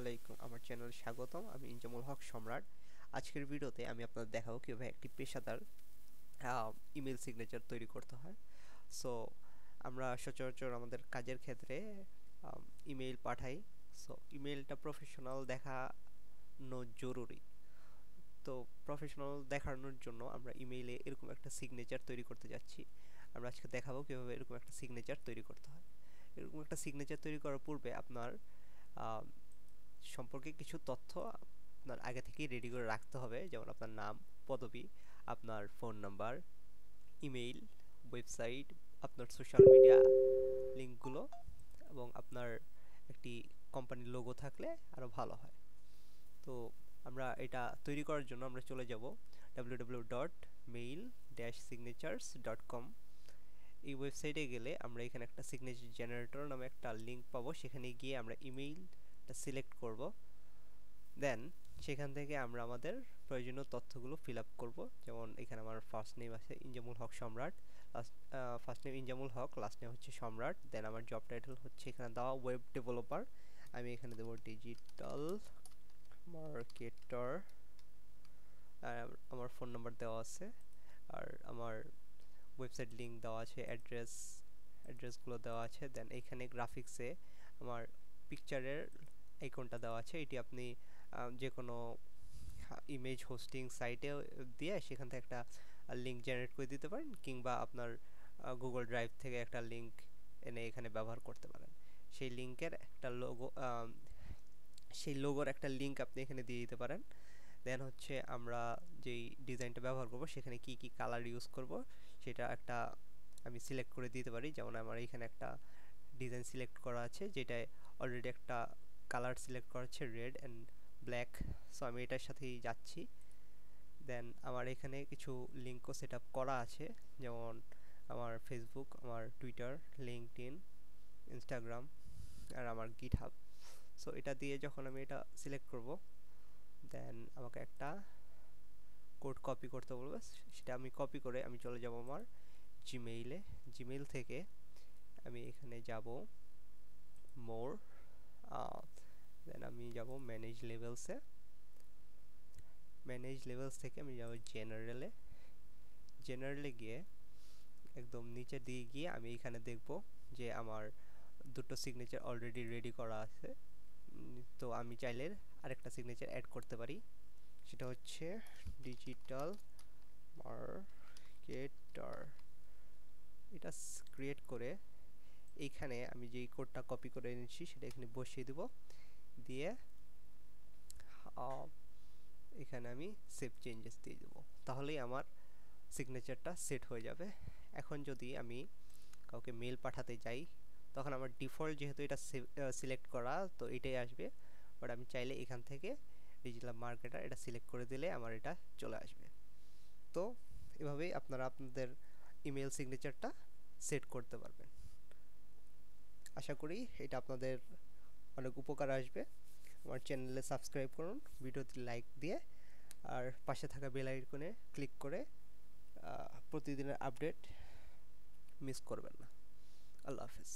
আলাইকুম, আমার চ্যানেলে স্বাগতম। আমি ইনজামুল হক সম্রাট। আজকের ভিডিওতে আমি আপনাদের দেখাবো কিভাবে একটি পেশাদার ইমেল সিগনেচার তৈরি করতে হয়। সো আমরা সচরাচর আমাদের কাজের ক্ষেত্রে ইমেল পাঠাই। সো ইমেলটা প্রফেশনাল দেখানো জরুরি। তো প্রফেশনাল দেখানোর জন্য আমরা ইমেইলে এরকম একটা সিগনেচার তৈরি করতে যাচ্ছি। আমরা আজকে দেখাবো কিভাবে এরকম একটা সিগনেচার তৈরি করতে হয়। এরকম একটা সিগনেচার তৈরি করার পূর্বে আপনার সম্পর্কে কিছু তথ্য আপনার আগে থেকেই রেডি করে রাখতে হবে, যেমন আপনার নাম, পদবি, আপনার ফোন নাম্বার, ইমেইল, ওয়েবসাইট, আপনার সোশ্যাল মিডিয়া লিঙ্কগুলো এবং আপনার একটি কোম্পানির লোগো থাকলে আরও ভালো হয়। তো আমরা এটা তৈরি করার জন্য আমরা চলে যাব www.mail-signatures.com। এই ওয়েবসাইটে গেলে আমরা এখানে একটা সিগনেচার জেনারেটর নামে একটা লিঙ্ক পাবো। সেখানে গিয়ে আমরা ইমেইলটা সিলেক্ট করব। দেন সেখান থেকে আমরা আমাদের প্রয়োজনীয় তথ্যগুলো ফিল আপ করবো। যেমন এখানে আমার ফার্স্ট নেম আছে ইনজামুল হক সম্রাট, ফার্স্ট নেম ইনজামুল হক, লাস্ট নেম হচ্ছে সম্রাট। দেন আমার জব টাইটেল হচ্ছে এখানে দেওয়া ওয়েব ডেভেলপার। আমি এখানে দেবো ডিজিটাল মার্কেটার। আমার ফোন নাম্বার দেওয়া আছে, আর আমার ওয়েবসাইট লিঙ্ক দেওয়া আছে, অ্যাড্রেসগুলো দেওয়া আছে। দেন এখানে গ্রাফিক্সে আমার পিকচারের আইকনটা দেওয়া আছে। এটি আপনি যে কোনো ইমেজ হোস্টিং সাইটে দিয়ে সেখান থেকে একটা লিঙ্ক জেনারেট করে দিতে পারেন, কিংবা আপনার গুগল ড্রাইভ থেকে একটা লিঙ্ক এনে এখানে ব্যবহার করতে পারেন। সেই লিঙ্কের একটা লোগোর একটা লিঙ্ক আপনি এখানে দিয়ে দিতে পারেন। দেন হচ্ছে আমরা যেই ডিজাইনটা ব্যবহার করব সেখানে কি কি কালার ইউজ করব সেটা একটা আমি সিলেক্ট করে দিতে পারি। যেমন আমার এখানে একটা ডিজাইন সিলেক্ট করা আছে, যেটায় অলরেডি একটা কালার সিলেক্ট করা আছে রেড অ্যান্ড ব্ল্যাক। সো আমি এটার সাথেই যাচ্ছি। দেন আমার এখানে কিছু লিঙ্কও সেট আপ করা আছে, যেমন আমার ফেসবুক, আমার টুইটার, লিঙ্কডইন, ইনস্টাগ্রাম আর আমার গিটহাব। সো এটা দিয়ে যখন আমি এটা সিলেক্ট করব, দেন আমাকে একটা কোড কপি করতে বলবে। সেটা আমি কপি করে আমি চলে যাব আমার জিমেইলে। জিমেইল থেকে আমি এখানে যাব মোর, দেন আমি যাব ম্যানেজ লেভেলসে। ম্যানেজ লেভেলস থেকে আমি যাব জেনারেলে গিয়ে একদম নিচের দিকে গিয়ে আমি এখানে দেখব যে আমার দুটো সিগনেচার অলরেডি রেডি করা আছে। তো আমি চাইলে আরেকটা সিগনেচার অ্যাড করতে পারি, সেটা হচ্ছে ডিজিটাল মার্কেটার। এটা ক্রিয়েট করে এইখানে আমি যেই কোডটা কপি করে এনেছি সেটা এখানে বসিয়ে দেব। দিয়ে এখানে আমি সেভ চেঞ্জেস দিয়ে দেবো, তাহলেই আমার সিগনেচারটা সেট হয়ে যাবে। এখন যদি আমি কাউকে মেল পাঠাতে যাই, তখন আমার ডিফল্ট যেহেতু এটা সিলেক্ট করা, তো এটাই আসবে। বাট আমি চাইলে এখান থেকে ডিজিটাল মার্কেটার এটা সিলেক্ট করে দিলে আমার এটা চলে আসবে। তো এভাবেই আপনারা আপনাদের ইমেল সিগনেচারটা সেট করতে পারবেন। আশা করি এটা আপনাদের অনেক উপকার আসবে। আমার চ্যানেলে সাবস্ক্রাইব করুন, ভিডিওতে লাইক দিয়ে, আর পাশে থাকা বেল আইকনে ক্লিক করে প্রতিদিনের আপডেট মিস করবেন না। আল্লাহ হাফেজ।